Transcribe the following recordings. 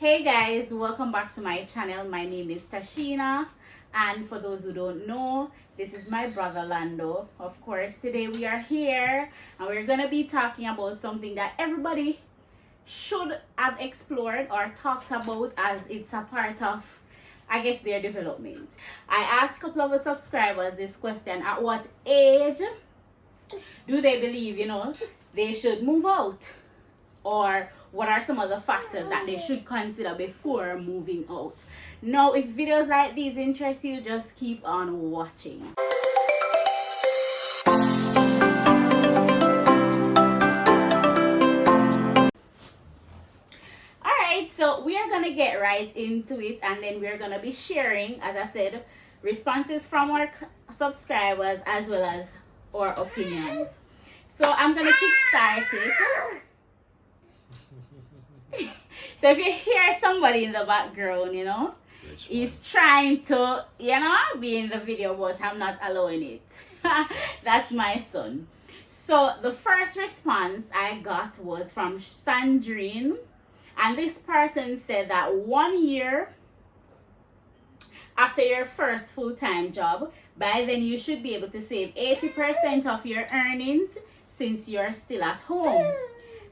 Hey guys, welcome back to my channel. My name is Tashina, and for those who don't know, this is my brother Lando. Of course, today we are here and we're gonna be talking about something that everybody should have explored or talked about, as it's a part of, I guess, their development. I asked a couple of our subscribers this question: at what age do they believe, they should move out? Or what are some of the factors that they should consider before moving out? Now, if videos like these interest you, just keep on watching. Alright, so we are gonna get right into it, and then we're gonna be sharing, as I said, responses from our subscribers as well as our opinions. So I'm gonna kickstart it. So if you hear somebody in the background, he's trying to, be in the video, but I'm not allowing it. That's my son. So the first response I got was from Sandrine, and this person said that 1 year after your first full-time job, by then you should be able to save 80% of your earnings since you're still at home.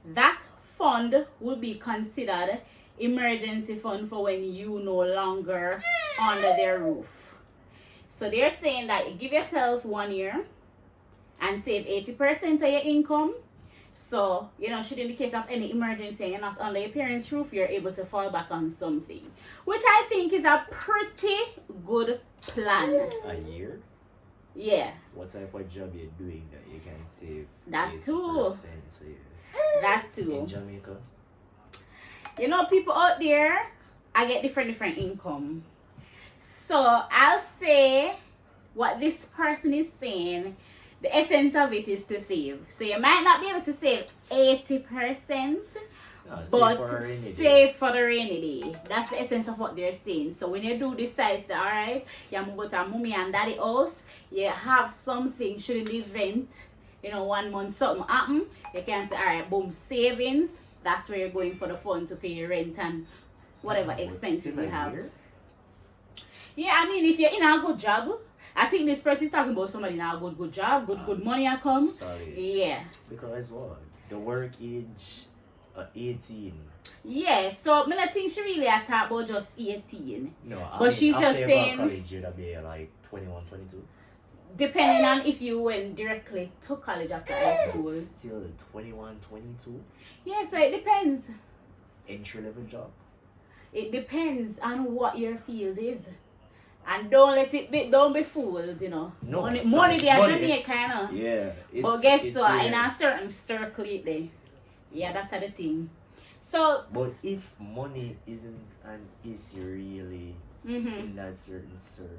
That fund would be considered emergency fund for when you no longer under their roof. So they're saying that you give yourself 1 year and save 80% of your income. So, should in the case of any emergency and you're not under your parents' roof, you're able to fall back on something, which I think is a pretty good plan. A year? Yeah. What type of job you're doing that you can save that 80% too? So That too. in Jamaica? People out there, I get different income. So I'll say what this person is saying. The essence of it is to save. So you might not be able to save 80%, but save for the rainy day. That's the essence of what they're saying. So when you do decide, say, alright, you move to mommy and daddy house, you have something should in the event, 1 month something happen, you can say, alright, boom, savings. That's where you're going for the fund to pay your rent and whatever expenses you have. Yeah, I mean, if you're in a good job, I think this person is talking about somebody in a good job, good money I come. Sorry. Yeah. Because what? The work age 18. Yeah, so I don't think she really talk about just 18. No, but she's just saying college you'd be like 21, 22. Depending on if you went directly to college after high school. Still 21, 22? Yeah, so it depends. Entry level job? It depends on what your field is. And don't be fooled, No. Money they are Jamaica, Yeah. But guess what? In a certain circle there. Yeah, that's the thing. So but if money isn't an issue really in that certain circle,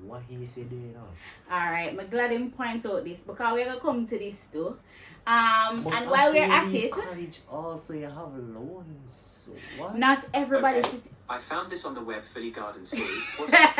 what he said there now? Alright, I'm glad him point out this because we're gonna come to this too. And while we're at it, college also you have loans. So what? Not everybody Okay. I found this on the web, Philly Garden City. What are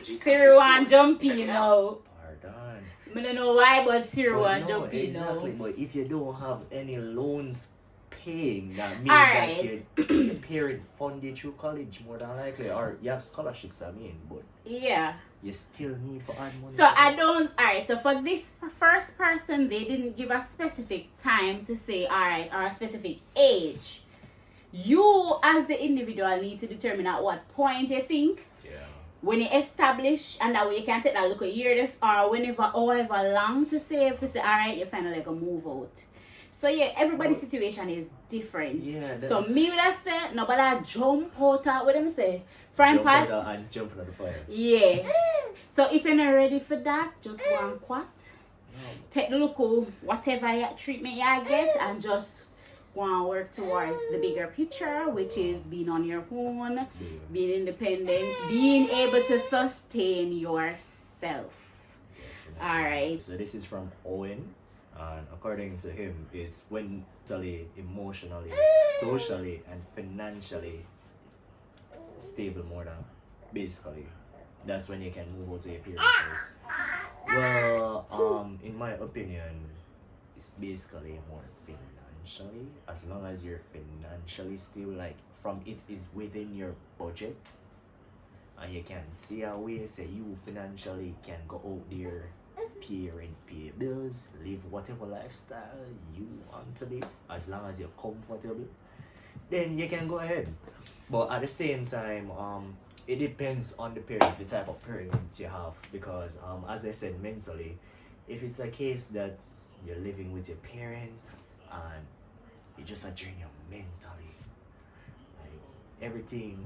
the Siri want jump in now. Pardon. I don't know why, but Siri But want no, jump in exactly. now. But if you don't have any loans paying, that means Alright. that your parent funded through college more than likely, or you have scholarships. But Yeah. you still need for add money. So alright, so for this first person, they didn't give a specific time to say, alright, or a specific age. You, as the individual, need to determine at what point you think. Yeah. When you establish, and that way you can take that look a year or whenever, however long to save, to say, alright, you finally gonna move out. So yeah, everybody's situation is different. Yeah. So me would have said, nobody jump out, what them say? Front Jump part. out and jump out the fire. Yeah. So if you're not ready for that, just go and quat. Take the look of whatever treatment you get and just go and work towards the bigger picture, which is being on your own, being independent, being able to sustain yourself. Alright. So this is from Owen, and according to him, it's when mentally, emotionally, socially, and financially stable more than basically. That's when you can move out to your parents' house. Well, in my opinion, it's basically more financial. financially, as long as you're financially stable, like from it is within your budget, and you can see a way, say you financially can go out there, pay rent, pay bills, live whatever lifestyle you want to live, as long as you're comfortable, then you can go ahead. But at the same time, it depends on the parent, the type of parents you have, because as I said, mentally, if it's a case that you're living with your parents and it just a drain you mentally, like everything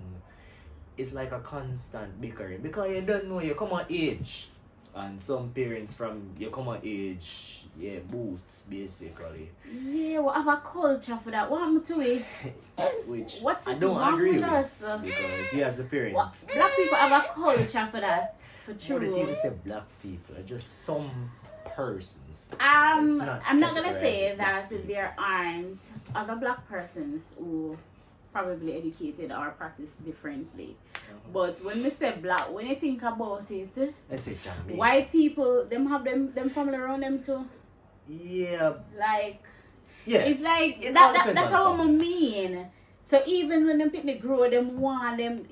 is like a constant bickering because you don't know you come of age, and some parents from you come of age, yeah, boots basically. Yeah, what have a culture for that? What happened to it? Which What's I this don't wrong agree with with us? because you as a parent. What? Black people have a culture for that, for What true. did even say black people? Just some persons. It's I'm not gonna categorized say as that black people. there aren't other black persons who probably educated or practice differently. But when we say black, when you think about it, Let's say Jamaica. white people them have them family around them too. Yeah, Like yeah. it's like It all that depends that's on how I family. mean. So even when them people grow, them want them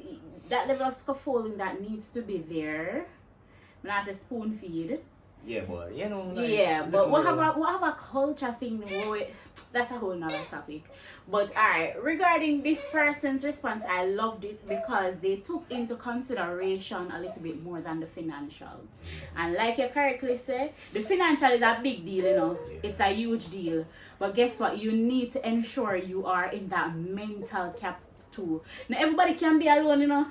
that level of scaffolding that needs to be there. When I say spoon feed. Yeah, but you know, like, Yeah, look but what at have a culture thing where that's a whole nother topic. But alright, regarding this person's response, I loved it because they took into consideration a little bit more than the financial. And like you correctly said, the financial is a big deal, you know. Yeah. It's a huge deal. But guess what? You need to ensure you are in that mental cap too. Now everybody can be alone, you know.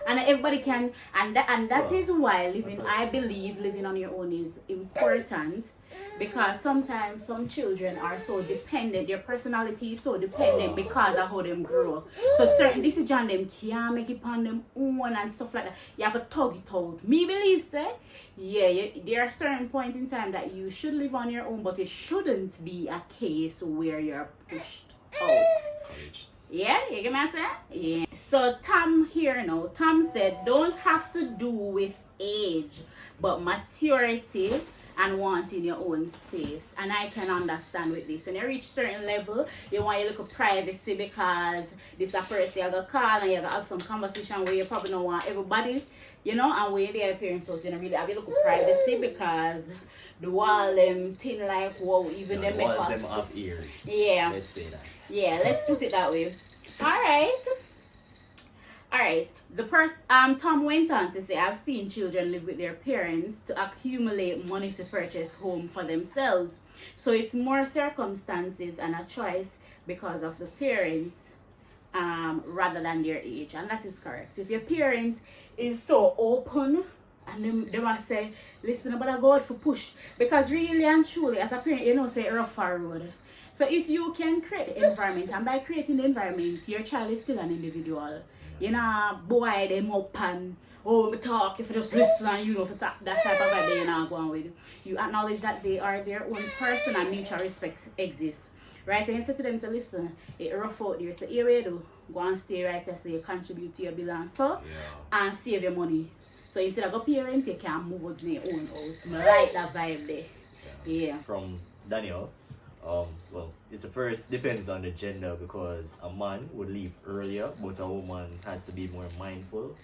And everybody can, and that is why I believe living on your own is important, because sometimes some children are so dependent, their personality is so dependent because of how them grow. So certain decisions them can't make it on them own and stuff like that. You have to tug it out. Me believe say, there are certain points in time that you should live on your own, but it shouldn't be a case where you're pushed out. college. Yeah, you get me I say? Yeah. So Tom here now, Tom said don't have to do with age, but maturity and wanting your own space. And I can understand with this. When you reach certain level, you want your little privacy because this a person you gotta call and you gotta have some conversation where you probably don't want everybody, you know, and where they are appearing so you don't really have your little privacy because the wall them thin like wow, even them make walls us. them have ears. Yeah. Let's say that. Yeah, let's put it that way. Alright. The Tom went on to say, I've seen children live with their parents to accumulate money to purchase home for themselves. So it's more circumstances and a choice because of the parents rather than their age. And that is correct. If your parent is so open and they must say, listen, but I go out for push. Because really and truly, as a parent, you know, say rough road. So if you can create the environment, and by creating the environment, your child is still an individual. You know, boy them up and me talk, if you just listen and you know that type of vibe you're not going with. You acknowledge that they are their own person and mutual respect exists. Right? And you say to them, so listen, it rough out there. So here we do. Go and stay right there so you contribute to your bill and so and save your money. So instead of go parent, you can move out to your own house. I like that vibe there. Yeah. From Daniel, well, it's the first depends on the gender because a man would leave earlier, but a woman has to be more mindful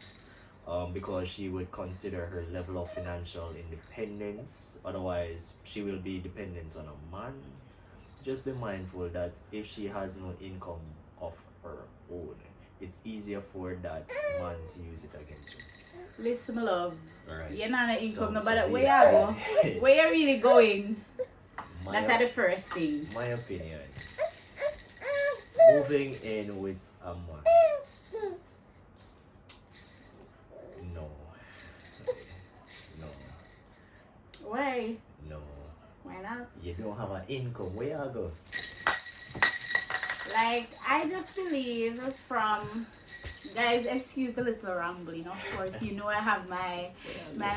because she would consider her level of financial independence. Otherwise, she will be dependent on a man. Just be mindful that if she has no income of her own, it's easier for that man to use it against you. Listen, my love. Alright. You're not an income, no, So but where you go? Where you really going? My That's the first thing. My opinion. Moving in with a man. No. No. Why? No. Why not? You don't have an income. Where you go? Like, I just believe from, guys, excuse the little rambling. Of course, you know I have my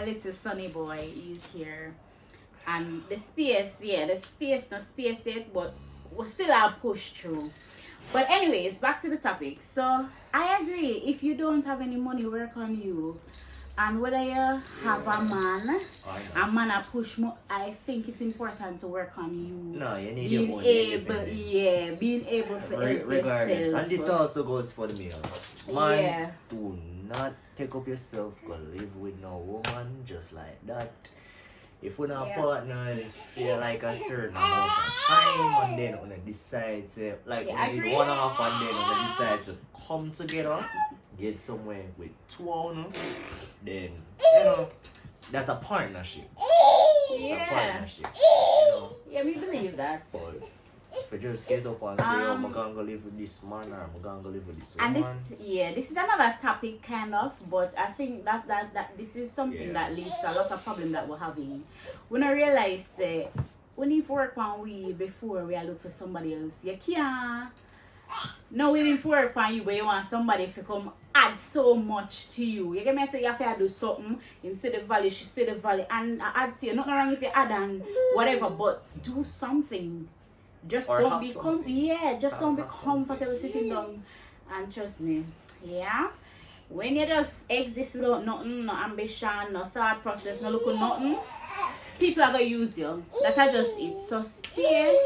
little sonny boy. He's here. And the space not space yet, but we're still a push through. But anyways, back to the topic. So I agree. If you don't have any money, work on you. And whether you have a man, Or a man a push more, I think it's important to work on you. no, you need Being your own able, independence. yeah, being able to help Regardless, yourself. and this also goes for the male. Man, Yeah. do not take up yourself, go live with no woman just like that. If we're not Yeah. partners, feel like a certain amount of time, and then when they decide to, like, Yeah, when I they did agree. 1.5 and then when they decide to come together, get somewhere with 2 owners, then, you know, that's a partnership. It's a Yeah. partnership. You know, Yeah, we believe that. but if you just get up and say, oh, I'm Um, gonna go live with this man or I'm gonna go live with this And woman. this is another topic kind of, but I think that this is something Yeah. that leads to a lot of problem that we're having. When I realize we need to work on we before we are look for somebody else. You can't. No, we need to work on you, but you want somebody to come add so much to you. You get me? I say you have to do something instead of value, she still the value, and I add to you. Nothing wrong if you add and whatever, but do something. Just Or don't have be something. just don't be Have something. comfortable sitting down, and trust me, yeah. When you just exist without nothing, no ambition, no thought process, no look at nothing, people are gonna use you. That are just it. So stay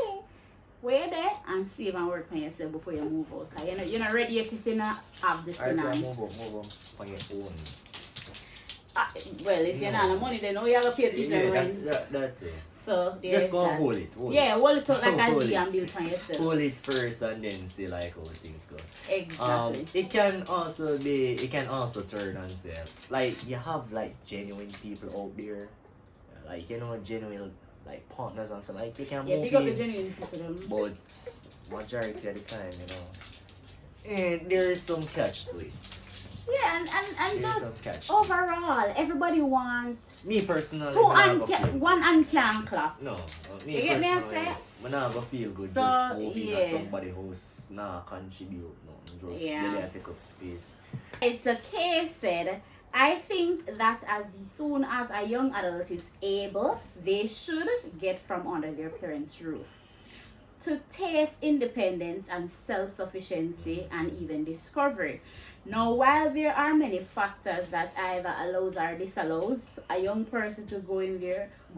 where there and save and work on yourself before you move out. Cause you're not ready yet if you not have the Alright, finance. move on on your own. Well, if you're not the money, then you have to pay people Yeah, rent. that's it. So there's Just go and that. hold it. Yeah, hold it out like a Hold G it. and build for yourself. Hold it first and then see like how things go. Exactly. It can also be, it can also turn on say, like you have like genuine people out there, like you know genuine like partners and stuff, like you can Yeah, move big up the in, genuine people. Them. but majority of the time, you know, and there is some catch to it. Yeah, and There's some just catch. overall, everybody wants Me personally, two me and not gonna feel one and can clap. No, me You get me, I personally, say? me not gonna feel good So, just moving yeah. to somebody who's not contribute, no, just Yeah. really take up space. It's a case said, I think that as soon as a young adult is able, they should get from under their parents' roof to taste independence and self-sufficiency and even discovery. Now, while there are many factors that either allows or disallows a young person to go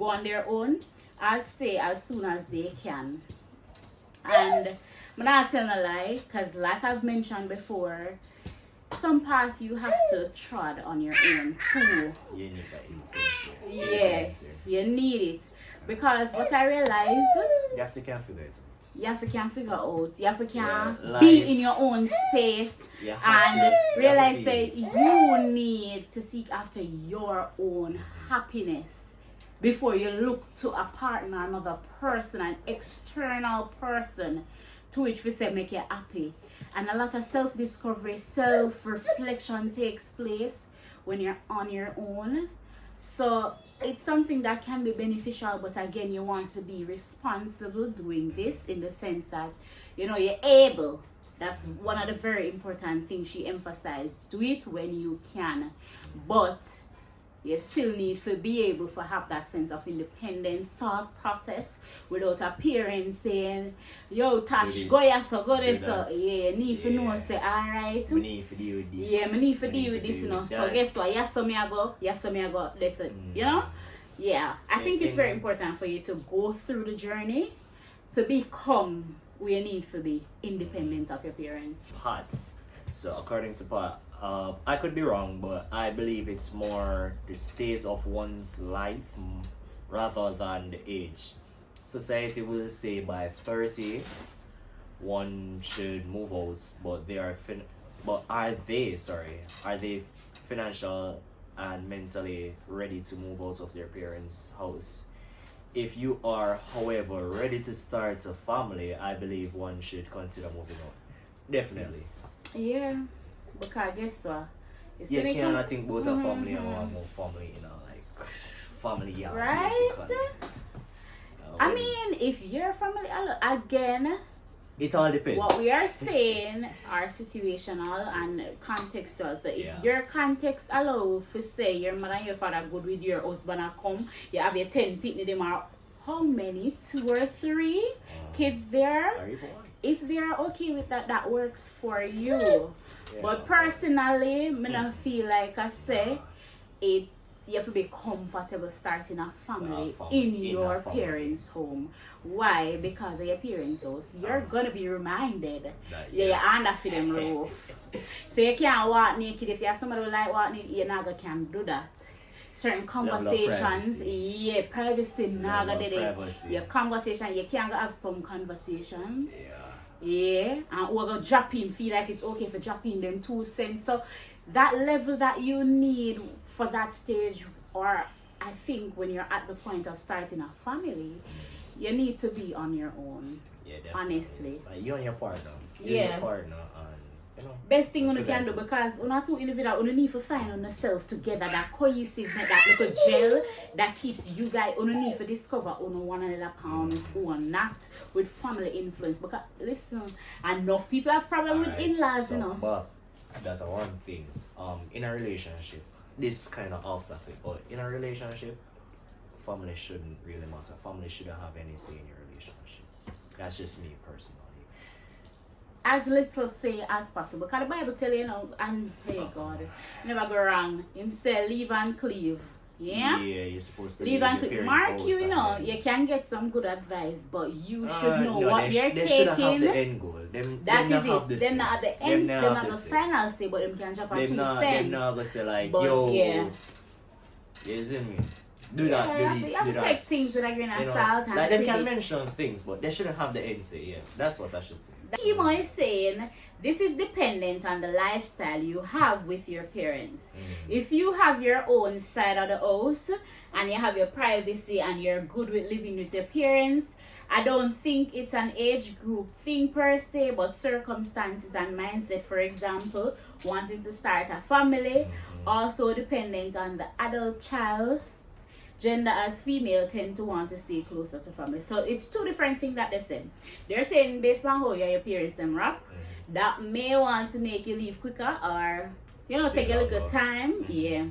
on their own, I'd say as soon as they can. And I'm not telling a lie, because like I've mentioned before, some path you have to trod on your own too. You need that influence. Yeah, you need it. Because what I realize, You have to can figure it out. you have to can figure out, you have to can Yeah, be life. in your own space You have and to- you have realize to that feel. you need to seek after your own happiness before you look to a partner, another person, an external person to which we say make you happy. And a lot of self-discovery, self-reflection takes place when you're on your own. So it's something that can be beneficial, but again, you want to be responsible doing this in the sense that, you know, you're able. That's one of the very important things she emphasized. Do it when you can, but you still need to be able to have that sense of independent thought process without a parent saying, yo, Tash, Do go this, here, so go there, do so. that. Yeah, you need to know, Yeah. say, alright. We need to deal with this. Yeah, me need to We deal with this, you know. with So that. guess what? Yes, so me I go. Yes, so me I go. Listen, you know. Yeah, I think it's very important for you to go through the journey to become where you need to be, independent of your parents. Parts. So according to Pat, I could be wrong, but I believe it's more the stage of one's life rather than the age. Society will say by 30, one should move out, but are they financial and mentally ready to move out of their parents' house? If you are, however, ready to start a family, I believe one should consider moving out. Definitely. Yeah, because guess what? It's You gonna cannot come- think about a family and one more family, you know, like family, yeah. Right? basically. I mean, if your family, again, it all depends. what we are saying are situational and contextual. So if Yeah. your context allow to say your mother and your father good with your husband and come, you have your 10 people, them are how many? 2 or 3 kids there? Are you for one? If they're okay with that, that works for you. But personally, me not feel like I say, you have to be comfortable starting a family family in in your a family. parents' home. Why? Because of your parents' house. You're gonna be reminded. That You're yes. under for them roof. So you can't walk naked. If you have somebody who like walk naked, you never can do that. Certain conversations, privacy. privacy, naga Level of did it. privacy. Your conversation, you can't have some conversation. Yeah. Yeah, and we're gonna drop in, feel like it's okay for dropping them 2 cents. So that level that you need for that stage, or I think when you're at the point of starting a family, you need to be on your own. Yeah, definitely. Honestly. Like you and your partner. You Yeah. and your partner, and you know. Best thing you feel can like do, because you're not two individuals, you need to find on yourself together, that cohesiveness, that little gel that keeps you guys, you need to discover one another pounds who are not with family influence. Because listen, enough people have problem with Alright, in-laws, so, you know. But that's one thing. In a relationship, this kind of off topic, but in a relationship, family shouldn't really matter. Family shouldn't have any say in your relationship. That's just me personally. As little say as possible. Because the Bible tell you, and hey God, never go wrong. Him say leave and cleave. Yeah? Yeah, you're supposed to Leave leave and your cleave. parents' Mark house you, and then- you can get some good advice, but you should know no, what you're they shouldn't have the taking. end goal. Them, That them is not have it. the They're say. not at the Them end, not they're have not the the say. final say, but them can drop a 2 Them not cents. gonna say like, But, yo, yeah. you see me? Do that, Yeah, do you have this, to do that. take things with a grain of You know, salt and like them see can it. mention things, but they shouldn't have the end say. Yeah, that's what I should say. Kimo is saying this is dependent on the lifestyle you have with your parents. If you have your own side of the house and you have your privacy and you're good with living with your parents, I don't think it's an age group thing per se, but circumstances and mindset, for example, wanting to start a family, also dependent on the adult child. Gender as female tend to want to stay closer to family. So it's 2 different things that they said. They're saying based on how your parents them rap, that may want to make you leave quicker, or Stay take a little longer. time. Yeah.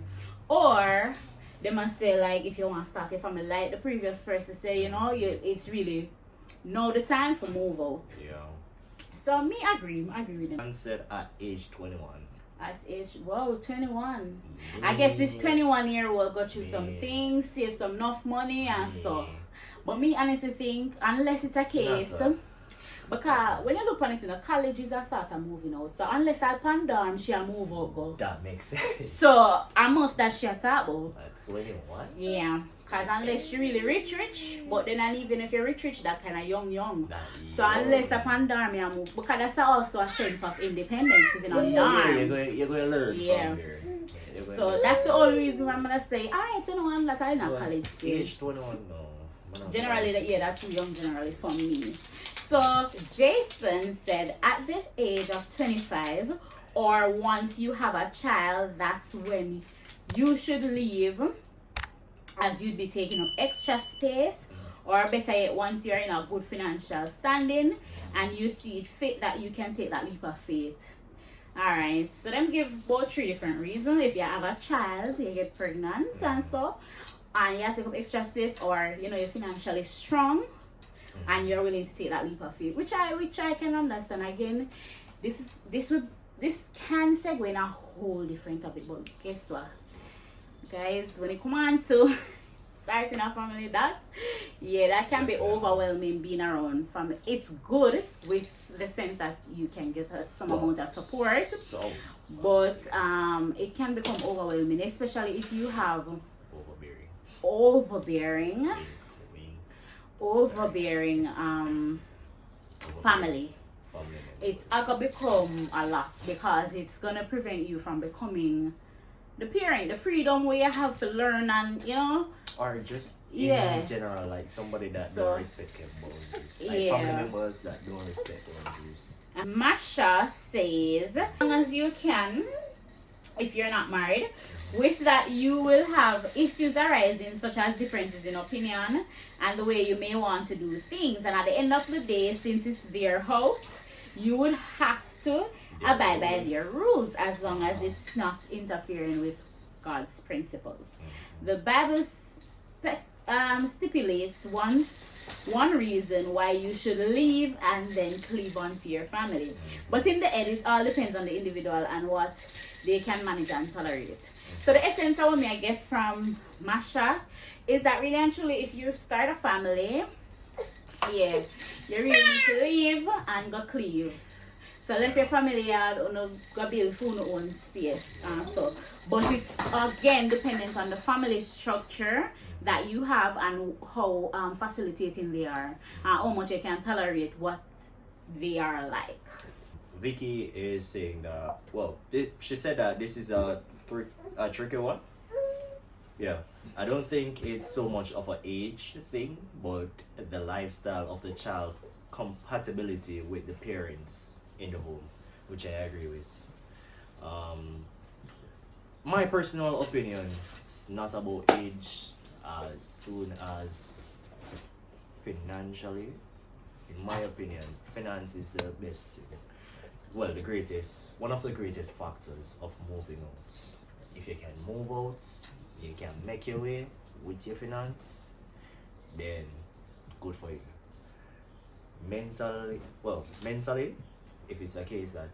Or they must say like, if you want to start your family, like the previous person say, it's really now the time for move out. Yeah. So I agree with them. Man said at age 21. At age 21. I guess this 21-year-old got you some Yeah. things, save some enough money and so. But me honestly think, unless it's a It's not case, that. because when you look on it, colleges are start moving out. So unless I pandorm, she'll move out go. That makes sense. So I must that she talk about. At 21? Yeah. Because unless she really rich, but then and even if you're rich, that kind of young. That So unless upon dorm you move, because that's also a sense of independence even on Yeah, dorm. you're going to learn Yeah. from there. You're going So to that's the only reason why I'm gonna say, alright, 21 that I in a learn. college stage. Age 21, no. Man, I'm Generally, sorry. that's too young generally for me. So Jason said at the age of 25 or once you have a child, that's when you should leave, as you'd be taking up extra space, or better yet, once you're in a good financial standing and you see it fit that you can take that leap of faith. Alright, so them give both 3 different reasons. If you have a child, you get pregnant and stuff, and you have to take up extra space, or you're financially strong and you're willing to take that leap of faith, which I can understand. Again, this can segue in a whole different topic, but guess what, guys, when it comes on to starting a family, that can be overwhelming being around family. It's good with the sense that you can get some amount of support, So but it can become overwhelming, especially if you have overbearing. overbearing family. It's gonna become a lot, because it's gonna prevent you from becoming the parent, the freedom where you have to learn, and Or just Yeah. in general, like somebody that So- don't respect your boundaries. Like Yeah. family members that don't respect boundaries. And Masha says, as long as you can, if you're not married, with that you will have issues arising, such as differences in opinion and the way you may want to do things. And at the end of the day, since it's their house, you would have to abide by their rules, as long as it's not interfering with God's principles. The Bible stipulates one reason why you should leave and then cleave onto your family. But in the end, it all depends on the individual and what they can manage and tolerate. So the essence of what I get from Masha is that really and truly, if you start a family, yeah, you really need to leave and go cleave. So let your family yard or no go build for your own space. But it's again dependent on the family structure that you have and how facilitating they are and how much you can tolerate what they are like. Vicky is saying that, well, she said that this is a tricky one. Yeah, I don't think it's so much of an age thing, but the lifestyle of the child, compatibility with the parents in the home, which I agree with. My personal opinion, it's not about age as soon as financially. In my opinion, finance is the best thing. Well, one of the greatest factors of moving out. If you can move out, you can make your way with your finance, then good for you. Mentally, if it's a case that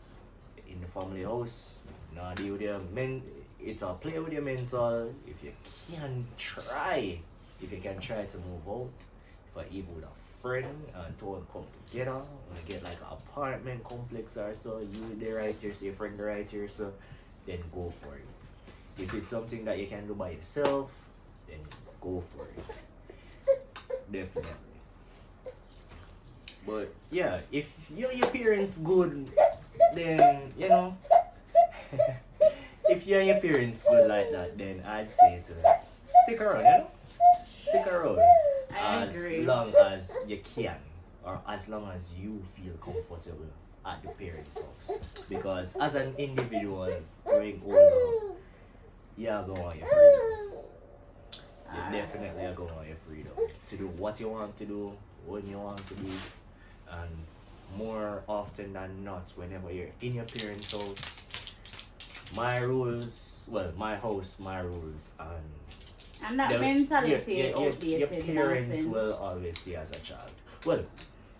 in the family house, now deal with your it's a play with your mental. If you can try to move out, for even with a friend and to come together, and get like an apartment complex or so, you the right here, so your friend the right here, so then go for it. If it's something that you can do by yourself, then go for it. Definitely. But yeah, if your parents good, then if you and your parents good like that, then I'd say to stick around, stick around as long as you can, or as long as you feel comfortable at the parents' house. Because as an individual growing older, you're going to want your freedom. You definitely are going to want your freedom to do what you want to do, when you want to do it, and more often than not, whenever you're in your parents' house, my house, my rules, and that mentality outdated. Your parents will always see as a child. Well,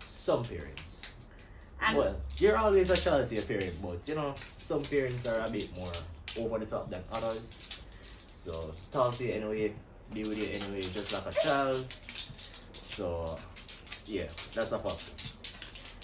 some parents. You're always a child to your parent, but some parents are a bit more over the top than others. So talk to you anyway, be with you anyway, just like a child. So yeah, that's a fact.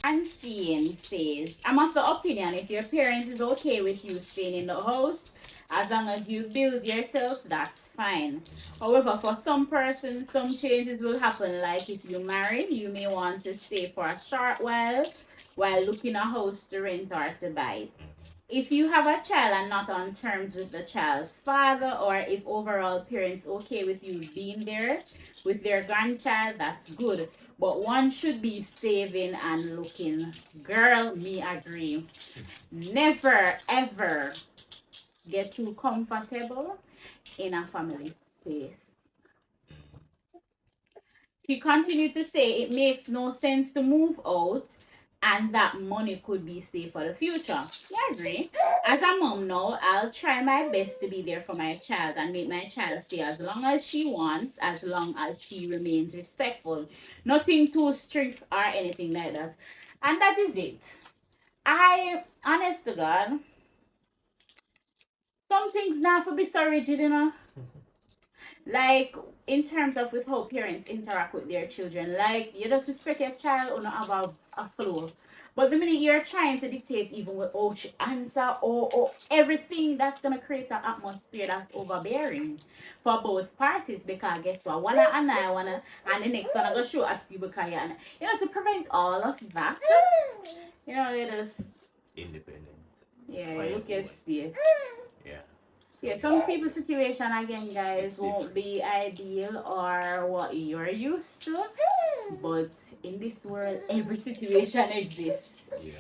Unseen says, I'm of the opinion if your parents is okay with you staying in the house, as long as you build yourself, that's fine. However, for some persons, some changes will happen. Like if you marry, you may want to stay for a short while looking a house to rent or to buy. If you have a child and not on terms with the child's father, or if overall parents okay with you being there with their grandchild, that's good. But one should be saving and looking. Girl, me agree. Never ever get too comfortable in a family space. He continued to say it makes no sense to move out and that money could be saved for the future. Yeah, I agree. As a mom now, I'll try my best to be there for my child and make my child stay as long as she wants, as long as she remains respectful. Nothing too strict or anything like that. And that is it. Honest to God, some things not to be so rigid, Like, in terms of with how parents interact with their children, like, you just respect your child or not have a flow. But the minute you're trying to dictate even with how she answer or everything, that's going to create an atmosphere that's overbearing for both parties. Because guess what? One and the next one I go show at you because to prevent all of that, you just... Independent. Yeah, look at space. Yeah. Yeah, some people's situation again, guys, won't be ideal or what you're used to. But in this world, every situation exists. Yeah.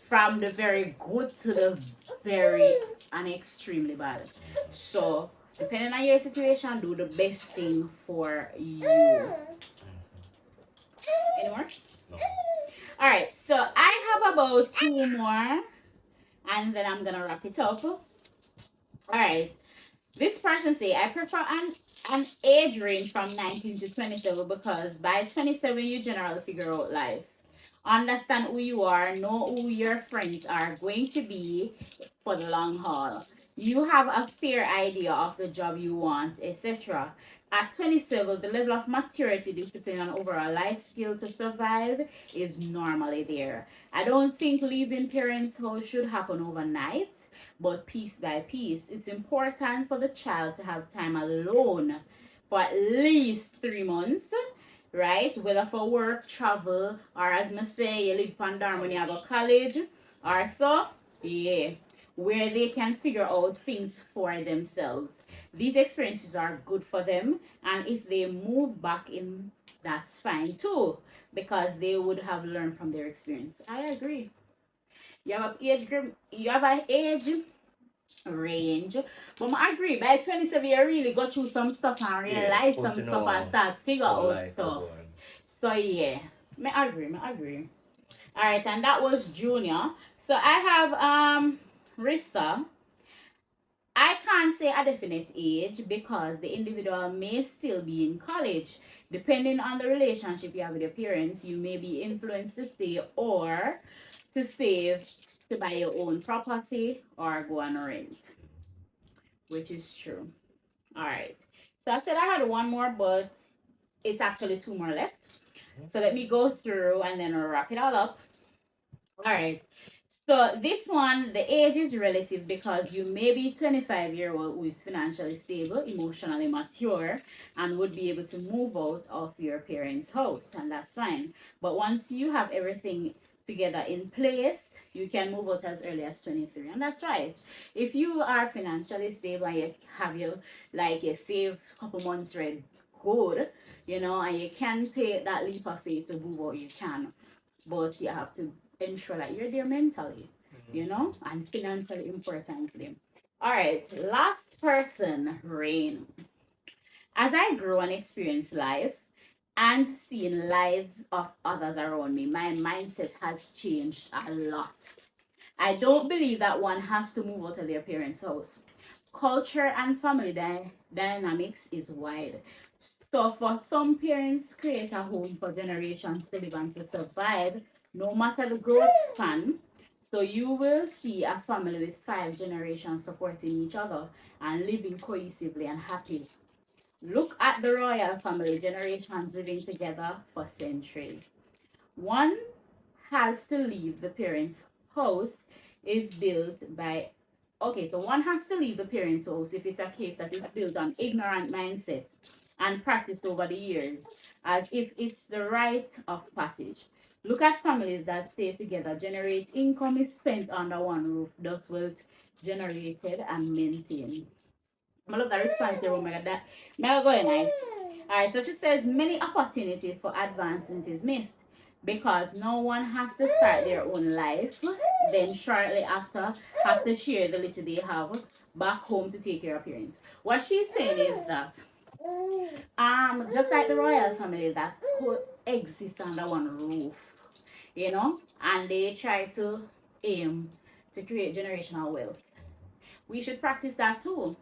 From the very good to the very and extremely bad. So, depending on your situation, do the best thing for you. Any more? No. Alright, so I have about 2 more. And then I'm going to wrap it up. Alright. This person say, I prefer an age range from 19 to 27 because by 27 you generally figure out life. Understand who you are, know who your friends are going to be for the long haul. You have a fair idea of the job you want, etc. At 27, the level of maturity, discipline, and overall life skill to survive is normally there. I don't think leaving parents' house should happen overnight, but piece by piece. It's important for the child to have time alone for at least 3 months, right? Whether for work, travel, or as me say, you live Pandar when you have a college, or so, yeah, where they can figure out things for themselves. These experiences are good for them, and if they move back in, that's fine too, because they would have learned from their experience. I agree. You have a age group, you have an age range. But I agree, by 27 you really go through some stuff and realize supposed some to stuff and know start figure how out life stuff. will go on. So yeah, me agree. Alright, and that was Junior. So I have Rissa. I can't say a definite age because the individual may still be in college. Depending on the relationship you have with your parents, you may be influenced to stay or to save to buy your own property or go on rent, which is true. All right. So I said I had one more, but it's actually two more left. So let me go through and then wrap it all up. All right. So this one, the age is relative because you may be 25-year-old who is financially stable, emotionally mature, and would be able to move out of your parents' house, and that's fine. But once you have everything together in place, you can move out as early as 23, and that's right. If you are financially stable and you have your like you save a couple months rent good, and you can take that leap of faith to move out, you can, but you have to ensure that you're there mentally, and financially importantly. All right, last person, Rain. As I grow and experience life and seeing lives of others around me, my mindset has changed a lot. I don't believe that one has to move out of their parents' house. Culture and family dynamics is wide. So for some parents create a home for generations to live and to survive, no matter the growth span. So you will see a family with 5 generations supporting each other and living cohesively and happily. Look at the royal family, generations living together for centuries. One has to leave the parents' house is built by okay, so one has to leave the parents' house if it's a case that is built on ignorant mindset and practiced over the years as if it's the rite of passage. Look at families that stay together, generate income is spent under one roof, thus wealth generated and maintained. I love that response there, oh my god, that may go nice. Alright, so she says many opportunities for advancement is missed because no one has to start their own life, then shortly after have to share the little they have back home to take care of parents. What she's saying is that just like the royal family that could exist under one roof, and they try to aim to create generational wealth. We should practice that too.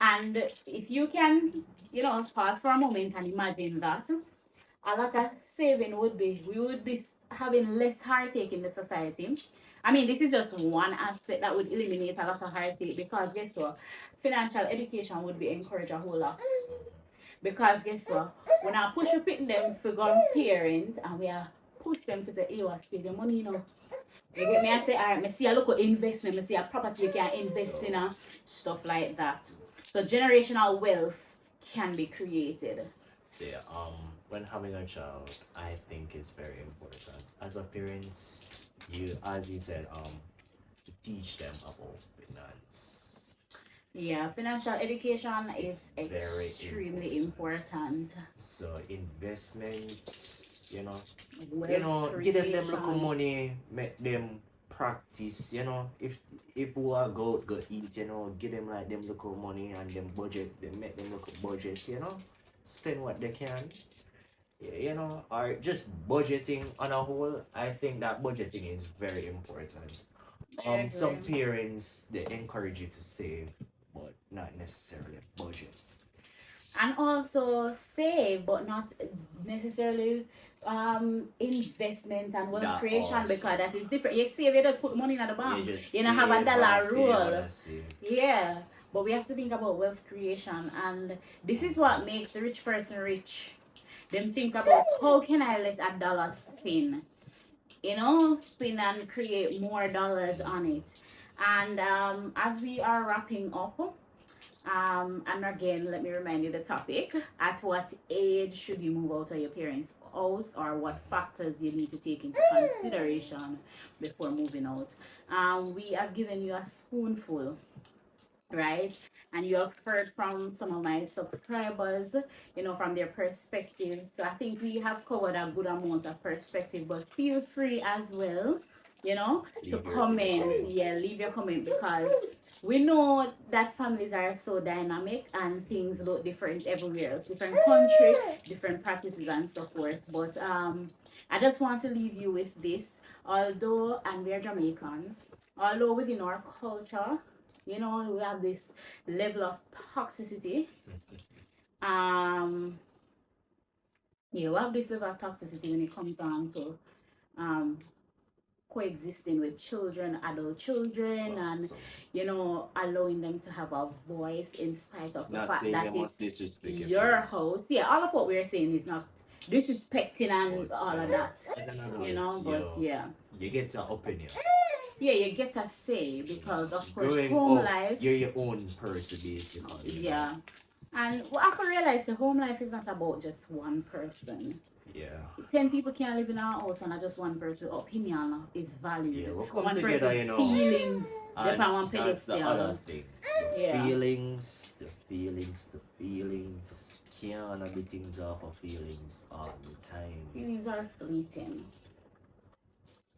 And if you can, pause for a moment and imagine that, a lot of saving we would be having less heartache in the society. I mean, this is just one aspect that would eliminate a lot of heartache because guess what? Financial education would be encouraged a whole lot. Because guess what? When I push up in them for go parent and we are push them to say, hey, what's the money, You get me? I say, all right, I see a local investment, I see a property you can invest in, stuff like that. So generational wealth can be created. So yeah, when having a child, I think is very important. As a parent, as you said, to teach them about finance. Yeah, financial education is Very extremely important. So investments, Wealth give them creation. little money, make them practice, if we are go eat, give them like them little money and them budget, they make them little budget, spend what they can. Or just budgeting on a whole. I think that budgeting is very important. I Some agree. parents they encourage you to save, but not necessarily budget. And also save, but not necessarily investment and wealth That creation, also. because that is different. You save, you just put money in the bank. just You don't have a save dollar and save rule. and save. Yeah, but we have to think about wealth creation, and this is what makes the rich person rich. Them think about how can I let a dollar spin, spin and create more dollars on it. And as we are wrapping up, and again, let me remind you the topic. At what age should you move out of your parents' house, or what factors you need to take into consideration before moving out? We have given you a spoonful, right? And you have heard from some of my subscribers, from their perspective. So I think we have covered a good amount of perspective, but feel free as well, to Leave your comment. comment. Yeah, leave your comment, because we know that families are so dynamic and things look different everywhere else, different country, different practices and so forth. But I just want to leave you with this. Although, and we are Jamaicans, although within our culture, we have this level of toxicity. We have this level of toxicity when it comes down to coexisting with children, adult children, Well, and so, allowing them to have a voice in spite of the not fact saying that they it's must disrespect your parents. house. Yeah, all of what we're saying is not disrespecting and But, all of that. as an adult, But yeah. you get your opinion. Yeah, you get a say, because of course Growing home up, life. you're your own person, basically. Yeah. And what I can realize, the home life is not about just one person. Yeah. 10 people can live in our house, and just one person's opinion is valued. Yeah, we'll come One together, person's feelings, And depend on that's the pedestal. other thing. The Yeah. feelings. Can't be things off of feelings all the time. Feelings are fleeting.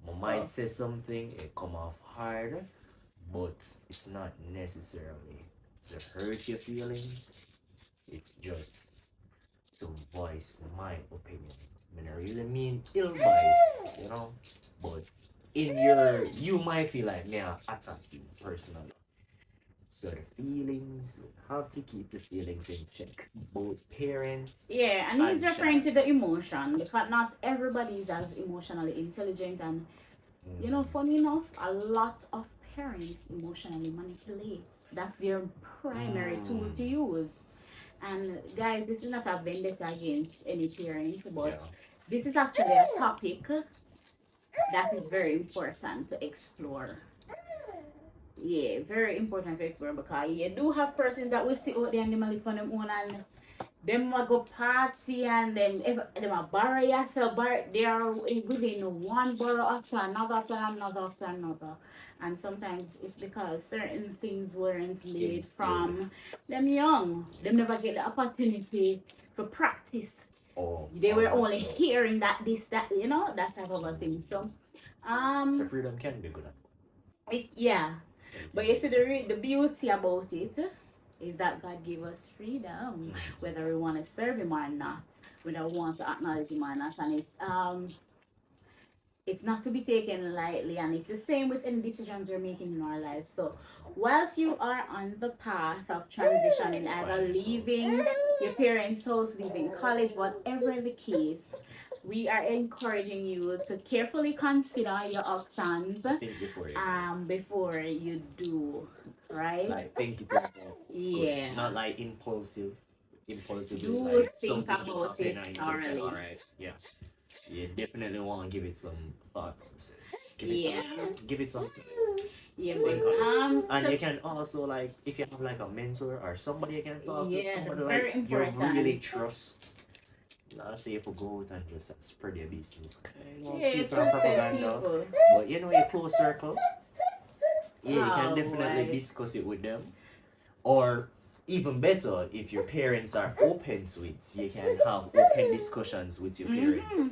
I might say something, it come off hard, but it's not necessarily to hurt your feelings. It's just to voice my opinion. I mean, I really mean ill vibes, but you might feel like me I attack you personally. So the feelings, you have to keep the feelings in check. Both parents. Yeah, and he's And referring to child. the emotion, because not everybody is as emotionally intelligent, and funny enough, a lot of parents emotionally manipulate. That's their primary tool to use. And guys, this is not a vendetta against any parent, but Yeah. this is actually a topic that is very important to explore. Yeah, very important to explore, because you do have persons that will sit out there and them a live on them own, and them a go party, and them a borrow yourself, they are within one borrow after another. And sometimes it's because certain things weren't laid Instilled. from them young. Them never get the opportunity for practice. Oh, They were oh, only so hearing that that type of a thing. So freedom can be good. yeah. But you see, the beauty about it is that God gave us freedom, whether we want to serve Him or not, whether we want to acknowledge Him or not, and it's not to be taken lightly, and it's the same with any decisions we're making in our lives. So, whilst you are on the path of transitioning, either leaving your parents' house, leaving college, whatever the case, we are encouraging you to carefully consider your options Think before you do, right? like think it over. Yeah. Not like impulsively, Do like think something just about happened it and you just say, thoroughly. alright, yeah. You definitely want to give it some thought process. Yeah. Give it some time. Yeah, Think but on it. And you can also, like, if you have like a mentor or somebody you can talk to, Yeah, somebody very like you important. really trust. Not say if you go out and just spread your business. Yeah, People and trusted propaganda. people. But your close circle, yeah, you can Oh, definitely right. discuss it with them. Or even better, if your parents are open to it, you can have open discussions with your parent. Mhm.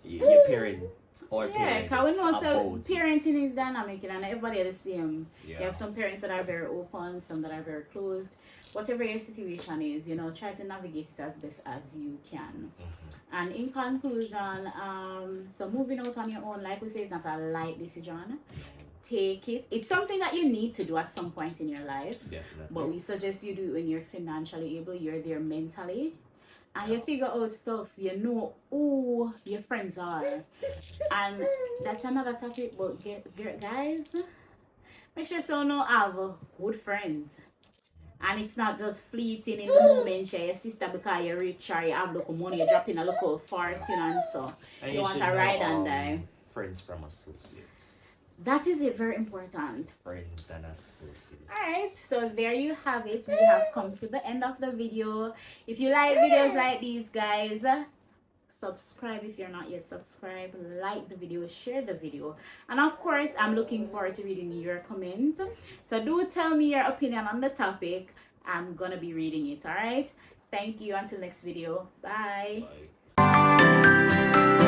Your parent or Yeah, parents because we know so about parenting is dynamic, and everybody are the same. it. You have some parents that are very open, some that are very closed. Whatever your situation is, try to navigate it as best as you can. And in conclusion, so moving out on your own, like we say, it's not a light decision. take it. It's something that you need to do at some point in your life. Definitely. But we suggest you do it when you're financially able, you're there mentally. And you figure out stuff, you know who your friends are. And that's another topic, but guys, make sure so you have good friends. And it's not just fleeting in the moment, share your sister because you're rich or you have little money, you're dropping a little fortune and so. And You want should to ride know, and die. friends from associates. That is it, very important. Friends and associates. Alright, so there you have it. We have come to the end of the video. If you like videos like these, guys, subscribe if you're not yet subscribed, like the video, share the video, and of course I'm looking forward to reading your comments. So do tell me your opinion on the topic. I'm gonna be reading it. All right, thank you. Until next video. Bye. Bye.